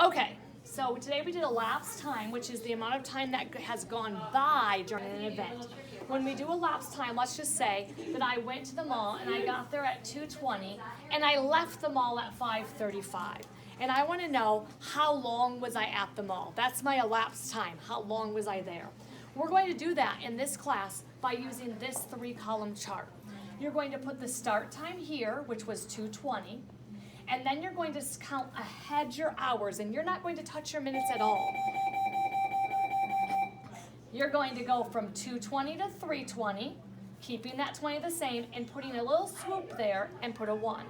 Okay, so today we did elapsed time, which is the amount of time that has gone by during an event. When we do elapsed time, let's just say that I went to the mall and I got there at 2:20 and I left the mall at 5:35. And I want to know, how long was I at the mall? That's my elapsed time. How long was I there? We're going to do that in this class by using this 3-column chart. You're going to put the start time here, which was 2:20. And then you're going to count ahead your hours, and you're not going to touch your minutes at all. You're going to go from 2:20 to 3:20, keeping that 20 the same, and putting a little swoop there and put a 1.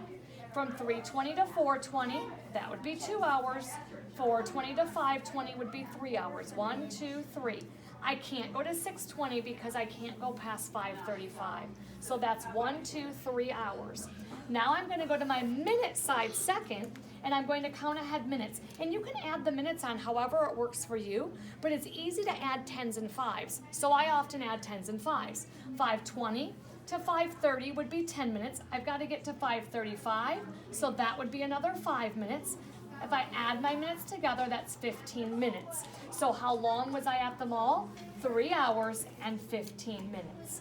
From 3:20 to 4:20, that would be 2 hours. 4:20 to 5:20 would be 3 hours. 1, 2, 3. I can't go to 6:20 because I can't go past 5:35. So that's 1, 2, 3 hours. Now I'm going to go to my minute side second, and I'm going to count ahead minutes. And you can add the minutes on however it works for you, but it's easy to add 10s and 5s. So I often add 10s and 5s. 5:20 to 5:30 would be 10 minutes. I've got to get to 5:35, so that would be another 5 minutes. If I add my minutes together, that's 15 minutes. So how long was I at the mall? 3 hours and 15 minutes.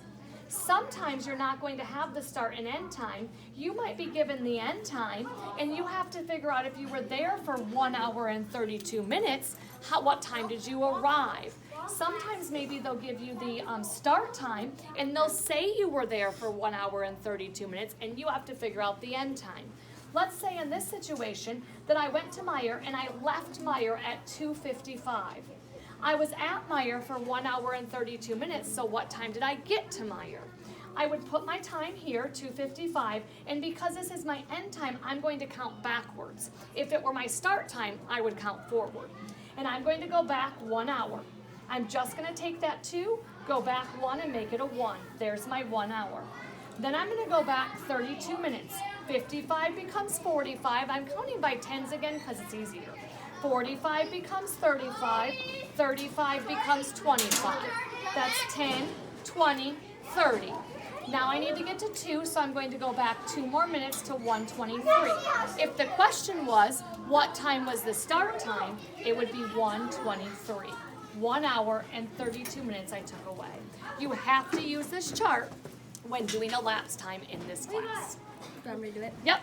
Sometimes you're not going to have the start and end time. You might be given the end time, and you have to figure out if you were there for 1 hour and 32 minutes, what time did you arrive? Sometimes maybe they'll give you the start time, and they'll say you were there for 1 hour and 32 minutes, and you have to figure out the end time. Let's say in this situation that I went to Meijer and I left Meijer at 2:55. I was at Meijer for 1 hour and 32 minutes, so what time did I get to Meijer? I would put my time here, 2:55, and because this is my end time, I'm going to count backwards. If it were my start time, I would count forward. And I'm going to go back 1 hour. I'm just going to take that 2, go back 1, and make it a 1. There's my 1 hour. Then I'm going to go back 32 minutes. 55 becomes 45. I'm counting by 10s again because it's easier. 45 becomes 35. 35 becomes 25. That's 10, 20, 30. Now I need to get to 2, so I'm going to go back 2 more minutes to 1:23. If the question was, what time was the start time, it would be 1:23. 1 hour and 32 minutes I took away. You have to use this chart when doing elapsed time in this class. Do you want me to do it? Yep.